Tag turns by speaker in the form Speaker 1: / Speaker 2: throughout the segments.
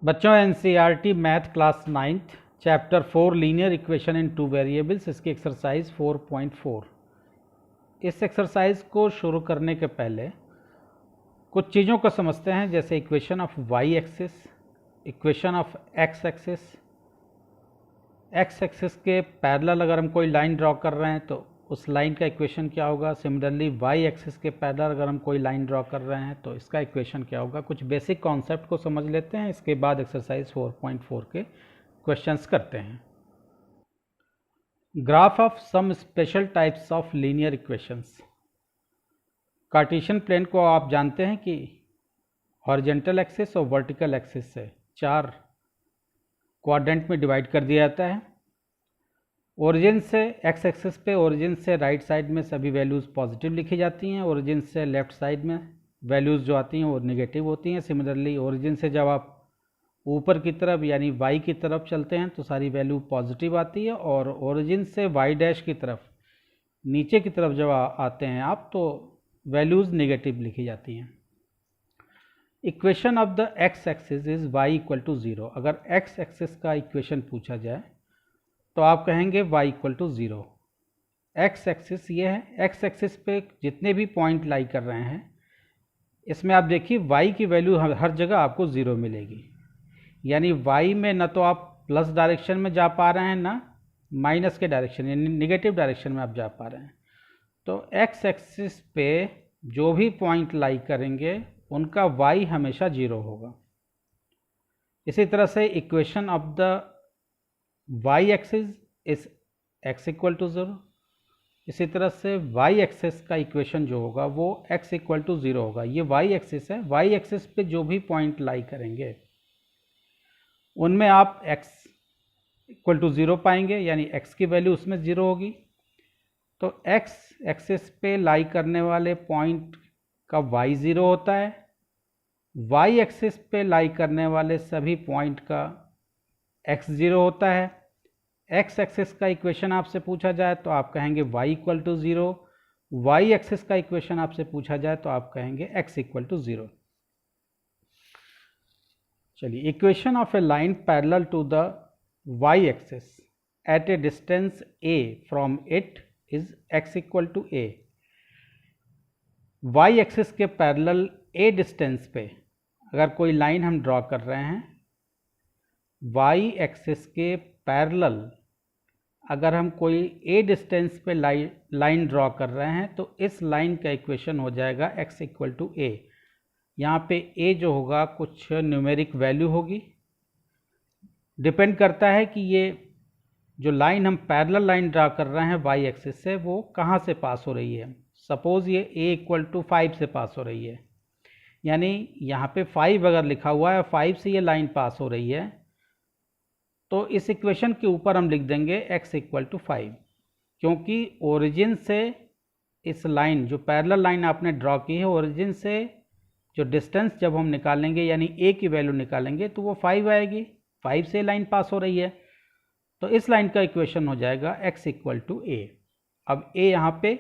Speaker 1: बच्चों NCERT math class 9th chapter 4 linear equation in two variables इसकी exercise 4.4। इस exercise को शुरू करने के पहले कुछ चीज़ों को समझते हैं, जैसे equation of y axis, equation of x axis. X axis के पैरेलल अगर हम कोई लाइन ड्रॉ कर रहे हैं तो उस लाइन का इक्वेशन क्या होगा। सिमिलरली वाई एक्सिस के पैरेलल अगर हम कोई लाइन ड्रॉ कर रहे हैं तो इसका इक्वेशन क्या होगा। कुछ बेसिक कॉन्सेप्ट को समझ लेते हैं, इसके बाद एक्सरसाइज 4.4 के क्वेश्चंस करते हैं। Graph of some special types of linear equations. Cartesian plane को आप जानते हैं कि हॉरिजॉन्टल एक्सिस और वर्टिकल एक्सिस से 4 क्वाड्रेंट में डिवाइड कर दिया जाता है। ओरिजिन से एक्स एक्सिस पे ओरिजिन से राइट साइड में सभी वैल्यूज़ पॉजिटिव लिखी जाती हैं, ओरिजिन से लेफ्ट साइड में वैल्यूज़ जो आती हैं वो नेगेटिव होती हैं। सिमिलरली ओरिजिन से जब आप ऊपर की तरफ यानी वाई की तरफ चलते हैं तो सारी वैल्यू पॉजिटिव आती है, और ओरिजिन से वाई डैश की तरफ नीचे की तरफ जब आते हैं आप तो वैल्यूज़ नेगेटिव लिखी जाती हैं। Equation of the x axis is y equal to 0। अगर एक्स एक्सिस का इक्वेशन पूछा जाए तो आप कहेंगे y equal to 0। X axis ये है, एक्स एक्सिस पे जितने भी पॉइंट लाई कर रहे हैं इसमें आप देखिए y की वैल्यू हर जगह आपको 0 मिलेगी, यानी y में ना तो आप प्लस डायरेक्शन में जा पा रहे हैं ना माइनस के डायरेक्शन यानी निगेटिव डायरेक्शन में आप जा पा रहे हैं। तो एक्स एक्सिस पे जो भी पॉइंट लाई करेंगे उनका y हमेशा 0 होगा। इसी तरह से equation of the y axis is x equal to 0। इसी तरह से y एक्सिस का इक्वेशन जो होगा वो x इक्वल टू 0 होगा। ये y एक्सिस है, y एक्सिस पे जो भी पॉइंट लाई करेंगे उनमें आप x इक्वल टू 0 पाएंगे, यानी x की वैल्यू उसमें 0 होगी। तो x एक्सिस पे लाई करने वाले पॉइंट का y 0 होता है, y एक्सिस पे लाई करने वाले सभी पॉइंट का x 0 होता है। x एक्सिस का इक्वेशन आपसे पूछा जाए तो आप कहेंगे y equal to 0, y axis का इक्वेशन आपसे पूछा जाए तो आप कहेंगे x इक्वल टू 0। चलिए, equation of a line parallel to the y axis at a distance a from it is x equal to a। y axis के parallel a distance पे अगर कोई लाइन हम ड्रॉ कर रहे हैं, y एक्सिस के पैरेलल अगर हम कोई a डिस्टेंस पे लाइन ड्रॉ कर रहे हैं तो इस लाइन का इक्वेशन हो जाएगा x इक्वल टू a। यहाँ पे a जो होगा कुछ न्यूमेरिक वैल्यू होगी। डिपेंड करता है कि ये जो लाइन हम पैरेलल लाइन ड्रॉ कर रहे हैं y एक्सिस से वो कहाँ से पास हो रही है। सपोज़ ये a इक्वल टू 5 से पास हो रही है, यानी यहाँ पे 5 अगर लिखा हुआ है 5 से ये लाइन पास हो रही है तो इस इक्वेशन के ऊपर हम लिख देंगे x इक्वल टू 5, क्योंकि ओरिजिन से इस लाइन जो पैरेलल लाइन आपने ड्रॉ की है ओरिजिन से जो डिस्टेंस जब हम निकालेंगे यानी a की वैल्यू निकालेंगे तो वो 5 आएगी। 5 से लाइन पास हो रही है तो इस लाइन का इक्वेशन हो जाएगा x इक्वल टू a। अब a यहाँ पे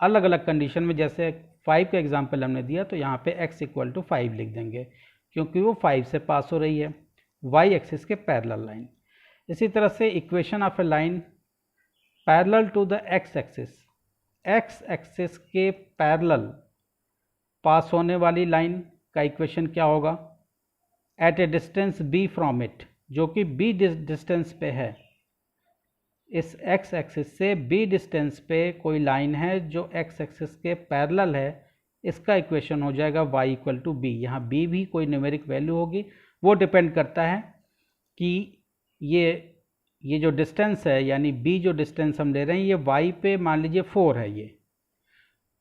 Speaker 1: अलग अलग कंडीशन में, जैसे 5 का एग्जाम्पल हमने दिया तो यहाँ पे x इक्वल टू 5 लिख देंगे क्योंकि वो 5 से पास हो रही है y एक्सिस के पैरेलल लाइन। इसी तरह से equation of a line parallel to the x axis, x axis के पैरेलल पास होने वाली लाइन का इक्वेशन क्या होगा। At a distance b from it, जो कि b डिस्टेंस पे है, इस x एक्सिस से b डिस्टेंस पे कोई लाइन है जो x एक्सिस के पैरेलल है, इसका इक्वेशन हो जाएगा y इक्वल टू b। यहाँ b भी कोई न्यूमेरिक वैल्यू होगी, वो डिपेंड करता है कि ये जो डिस्टेंस है यानी b जो डिस्टेंस हम ले रहे हैं ये y पे मान लीजिए 4 है, ये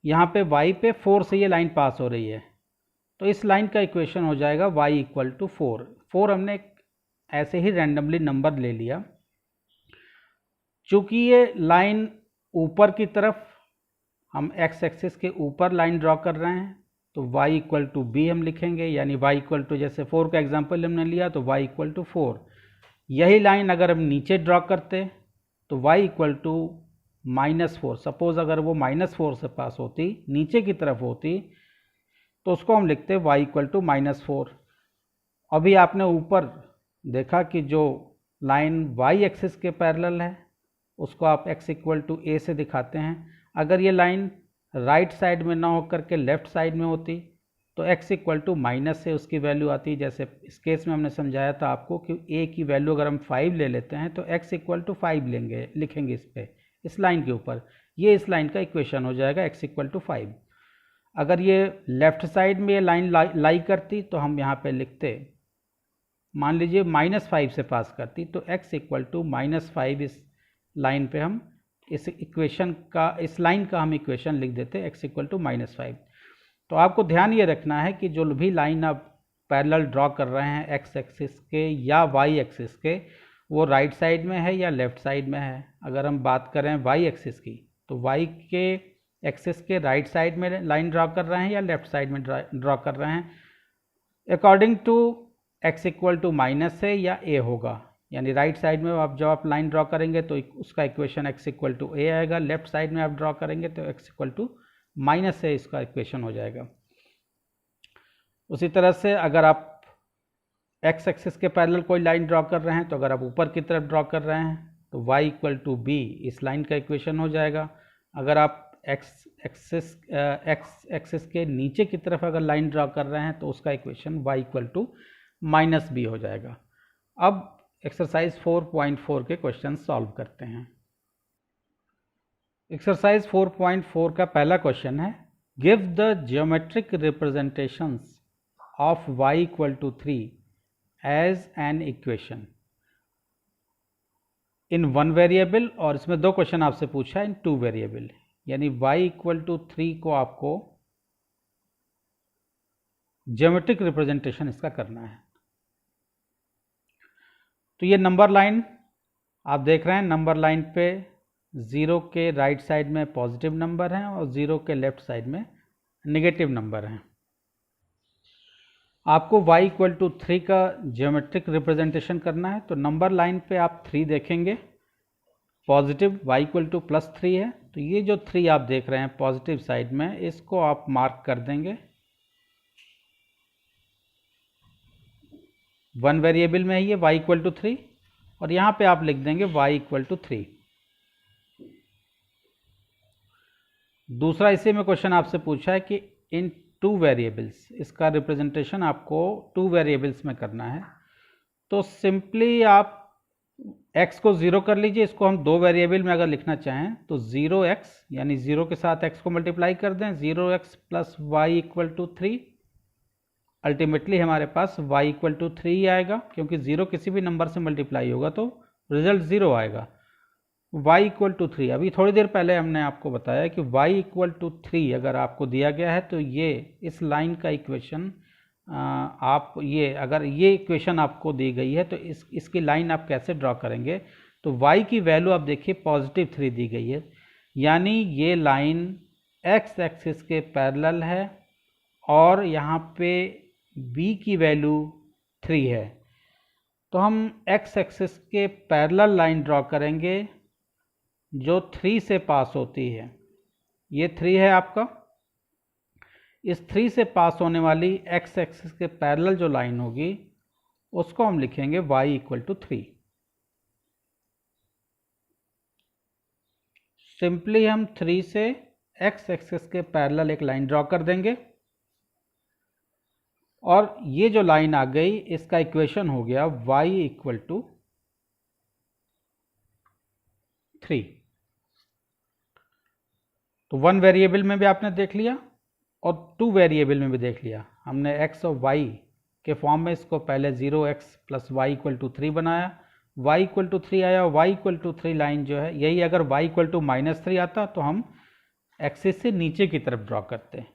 Speaker 1: यहाँ पे y पे 4 से ये लाइन पास हो रही है तो इस लाइन का इक्वेशन हो जाएगा y इक्वल टू 4। हमने ऐसे ही रैंडमली नंबर ले लिया। चूँकि ये लाइन ऊपर की तरफ हम x एक्सिस के ऊपर लाइन ड्रॉ कर रहे हैं तो y इक्वल टू b हम लिखेंगे, यानी y इक्वल टू, जैसे 4 का एग्जाम्पल हमने लिया तो y इक्वल टू 4। यही लाइन अगर हम नीचे ड्रॉ करते तो y इक्वल टू -4। सपोज़ अगर वो -4 से पास होती, नीचे की तरफ होती तो उसको हम लिखते y इक्वल टू -4। अभी आपने ऊपर देखा कि जो लाइन वाई एक्सिस के पैरेलल है उसको आप x इक्वल टू ए से दिखाते हैं। अगर ये लाइन राइट साइड में ना होकर के लेफ्ट साइड में होती तो x इक्वल टू माइनस से उसकी वैल्यू आती। जैसे इस केस में हमने समझाया था आपको कि a की वैल्यू अगर हम 5 ले लेते हैं तो x इक्वल टू 5 लेंगे, लिखेंगे इस पे, इस लाइन के ऊपर। ये इस लाइन का इक्वेशन हो जाएगा x इक्वल टू 5। अगर ये लेफ्ट साइड में ये लाइन लाई करती तो हम यहाँ पे लिखते, मान लीजिए -5 से पास करती तो x इक्वल टू -5 इस लाइन पे हम इस इक्वेशन का, इस लाइन का हम इक्वेशन लिख देते x इक्वल टू -5। तो आपको ध्यान ये रखना है कि जो भी लाइन आप पैरेलल ड्रॉ कर रहे हैं x एक्सिस के या y एक्सिस के, वो राइट साइड में है या लेफ्ट साइड में है। अगर हम बात करें y एक्सिस की तो y के एक्सिस के राइट साइड में लाइन ड्रॉ कर रहे हैं या लेफ्ट साइड में ड्रॉ कर रहे हैं। According to x equal to minus है या a होगा, यानी राइट साइड में आप जब आप लाइन ड्रॉ करेंगे तो उसका equation x equal to a आएगा, लेफ्ट साइड में आप ड्रॉ करेंगे तो x इक्वल टू माइनस से इसका इक्वेशन हो जाएगा। उसी तरह से अगर आप x एक्सिस के पैरेलल कोई लाइन ड्रॉ कर रहे हैं तो अगर आप ऊपर की तरफ ड्रॉ कर रहे हैं तो y इक्वल टू b इस लाइन का इक्वेशन हो जाएगा। अगर आप x एक्सिस के नीचे की तरफ अगर लाइन ड्रॉ कर रहे हैं तो उसका equation y equal to minus b हो जाएगा। अब एक्सरसाइज 4.4 के क्वेश्चन सॉल्व करते हैं। एक्सरसाइज 4.4 का पहला क्वेश्चन है, give the geometric representations of y equal to 3 as an equation in 1 variable, और इसमें 2 क्वेश्चन आपसे पूछा है इन 2 वेरिएबल, यानी y इक्वल टू 3 को आपको जियोमेट्रिक रिप्रेजेंटेशन इसका करना है। तो ये नंबर लाइन आप देख रहे हैं, नंबर लाइन पे 0 के राइट साइड में पॉजिटिव नंबर हैं और 0 के लेफ्ट साइड में नेगेटिव नंबर हैं। आपको y इक्वल टू 3 का जियोमेट्रिक रिप्रेजेंटेशन करना है। तो नंबर लाइन पे आप 3 देखेंगे, पॉजिटिव y इक्वल टू +3 है, तो ये जो 3 आप देख रहे हैं पॉजिटिव साइड में, इसको आप मार्क कर देंगे। 1 वेरिएबल में है ये y इक्वल टू 3, और यहाँ पे आप लिख देंगे y इक्वल टू 3। दूसरा इसी में क्वेश्चन आपसे पूछा है कि इन 2 वेरिएबल्स, इसका रिप्रेजेंटेशन आपको 2 वेरिएबल्स में करना है। तो सिंपली आप x को 0 कर लीजिए, इसको हम 2 वेरिएबल में अगर लिखना चाहें तो 0x, यानी 0 के साथ x को मल्टीप्लाई कर दें, 0x plus y equal to 3। Ultimately हमारे पास y इक्वल टू 3 ही आएगा, क्योंकि 0 किसी भी नंबर से मल्टीप्लाई होगा तो रिजल्ट 0 आएगा। y इक्वल टू 3, अभी थोड़ी देर पहले हमने आपको बताया कि y इक्वल टू 3 अगर आपको दिया गया है तो ये इस लाइन का इक्वेशन आप ये, अगर ये इक्वेशन आपको दी गई है तो इसकी लाइन आप कैसे ड्रॉ करेंगे। तो y की वैल्यू आप देखिए पॉजिटिव 3 दी गई है, यानी ये लाइन x एक्सिस के पैरेलल है और यहाँ पे b की वैल्यू 3 है। तो हम x एक्सिस के पैरेलल लाइन ड्रॉ करेंगे जो 3 से पास होती है। ये 3 है आपका, इस 3 से पास होने वाली x एक्सिस के पैरेलल जो लाइन होगी उसको हम लिखेंगे y इक्वल टू 3। सिंपली हम 3 से x एक्सिस के पैरेलल एक लाइन ड्रॉ कर देंगे, और ये जो लाइन आ गई इसका इक्वेशन हो गया y इक्वल टू 3। तो 1 वेरिएबल में भी आपने देख लिया और 2 वेरिएबल में भी देख लिया। हमने x और y के फॉर्म में इसको पहले 0x plus y equal to 3 बनाया, y इक्वल टू 3 आया, और y इक्वल टू 3 लाइन जो है यही अगर y इक्वल टू -3 आता तो हम एक्सिस से नीचे की तरफ ड्रॉ करते हैं,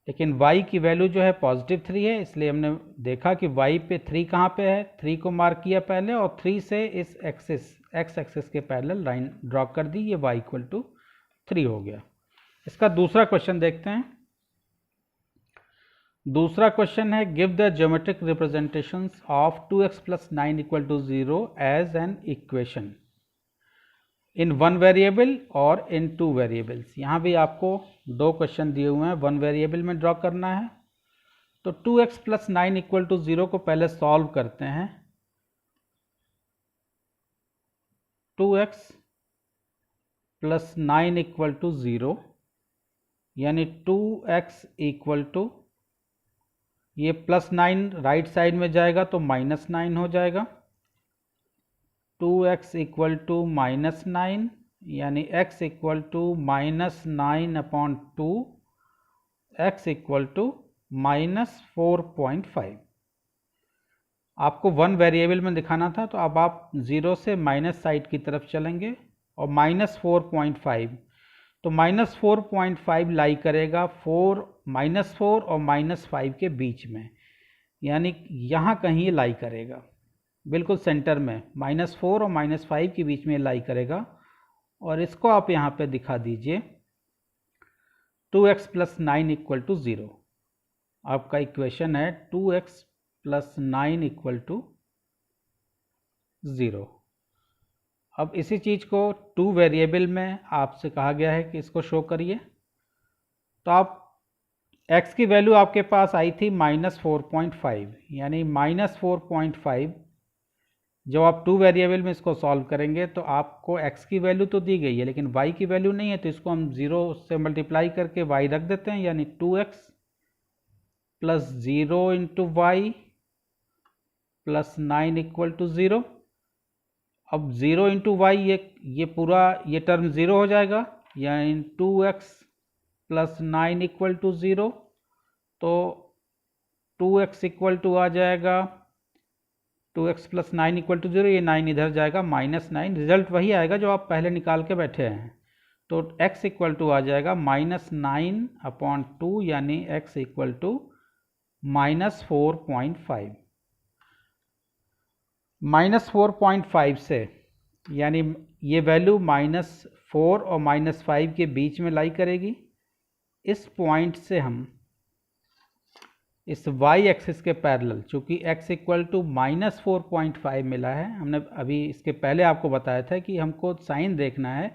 Speaker 1: लेकिन y की वैल्यू जो है पॉजिटिव 3 है, इसलिए हमने देखा कि y पे 3 कहाँ पे है, 3 को मार्क किया पहले और 3 से इस एक्सिस x एक्सिस के पैरेलल लाइन ड्रॉ कर दी, ये y इक्वल टू 3 हो गया। इसका दूसरा क्वेश्चन देखते हैं। दूसरा क्वेश्चन है, give the geometric representations of 2x plus 9 equal to 0 as an equation in 1 variable और इन 2 वेरिएबल्स। यहाँ भी आपको 2 क्वेश्चन दिए हुए हैं, 1 वेरिएबल में ड्रॉ करना है तो 2x प्लस 9 इक्वल टू 0 को पहले सॉल्व करते हैं। 2x प्लस 9 इक्वल टू 0, यानी 2x इक्वल टू, ये प्लस 9 राइट साइड में जाएगा तो माइनस 9 हो जाएगा। 2x इक्वल टू माइनस 9, यानी x equal to minus 9/2, x equal to minus 4.5। आपको वन वेरिएबल में दिखाना था, तो अब आप 0 से माइनस साइड की तरफ चलेंगे और माइनस 4.5, तो माइनस 4.5 लाई करेगा माइनस 4 और माइनस 5 के बीच में, यानी यहाँ कहीं लाई करेगा, बिल्कुल सेंटर में माइनस 4 और माइनस 5 के बीच में लाई करेगा। और इसको आप यहाँ पे दिखा दीजिए 2x प्लस 9 इक्वल टू 0। आपका इक्वेशन है 2x प्लस 9 इक्वल टू 0। अब इसी चीज़ को 2 वेरिएबल में आपसे कहा गया है कि इसको शो करिए। तो आप x की वैल्यू आपके पास आई थी -4.5, यानी -4.5। जब आप 2 वेरिएबल में इसको सॉल्व करेंगे तो आपको x की वैल्यू तो दी गई है, लेकिन y की वैल्यू नहीं है, तो इसको हम 0 से मल्टीप्लाई करके y रख देते हैं, यानी 2x plus 0 into y plus 9 equal to 0। अब 0 इंटू वाई, ये पूरा ये टर्म 0 हो जाएगा, यानी 2x प्लस 9 इक्वल टू 0। तो 2x इक्वल टू आ जाएगा 2x प्लस 9 इक्वल टू 0, ये 9 इधर जाएगा -9, रिजल्ट वही आएगा जो आप पहले निकाल के बैठे हैं। तो x इक्वल टू आ जाएगा -9/2, यानी x इक्वल टू -4.5। -4.5 से, यानी ये वैल्यू -4 और -5 के बीच में लाई करेगी। इस पॉइंट से हम इस y एक्सिस के पैरेलल, चूँकि x इक्वल टू -4.5 मिला है, हमने अभी इसके पहले आपको बताया था कि हमको साइन देखना है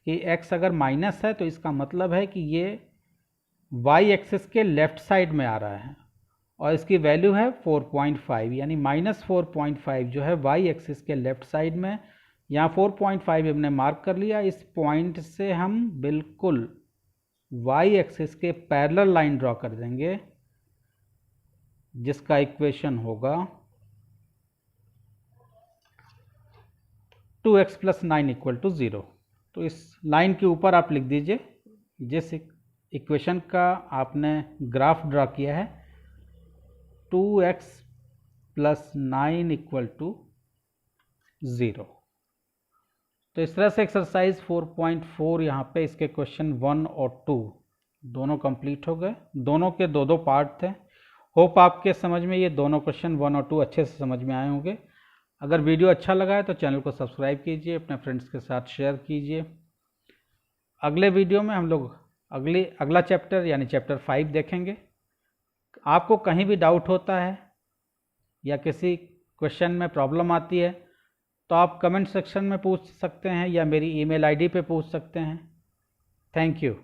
Speaker 1: कि x अगर माइनस है तो इसका मतलब है कि ये y एक्सिस के लेफ्ट साइड में आ रहा है, और इसकी वैल्यू है 4.5, यानी -4.5 जो है y एक्सिस के लेफ्ट साइड में। यहाँ 4.5 हमने मार्क कर लिया। इस पॉइंट से हम बिल्कुल y एक्सिस के पैरेलल लाइन ड्रॉ कर देंगे, जिसका इक्वेशन होगा 2x प्लस 9 इक्वल टू 0। तो इस लाइन के ऊपर आप लिख दीजिए जिस इक्वेशन का आपने ग्राफ ड्रॉ किया है, 2x प्लस 9 इक्वल टू 0। तो इस तरह से एक्सरसाइज 4.4 यहाँ पे इसके क्वेश्चन 1 और 2 दोनों कंप्लीट हो गए। दोनों के दो पार्ट थे। होप आपके समझ में ये दोनों क्वेश्चन 1 और 2 अच्छे से समझ में आए होंगे। अगर वीडियो अच्छा लगा है तो चैनल को सब्सक्राइब कीजिए, अपने फ्रेंड्स के साथ शेयर कीजिए। अगले वीडियो में हम लोग अगला चैप्टर यानी चैप्टर 5 देखेंगे। आपको कहीं भी डाउट होता है या किसी क्वेश्चन में प्रॉब्लम आती है तो आप कमेंट सेक्शन में पूछ सकते हैं या मेरी ईमेल आईडी पे पूछ सकते हैं। Thank you.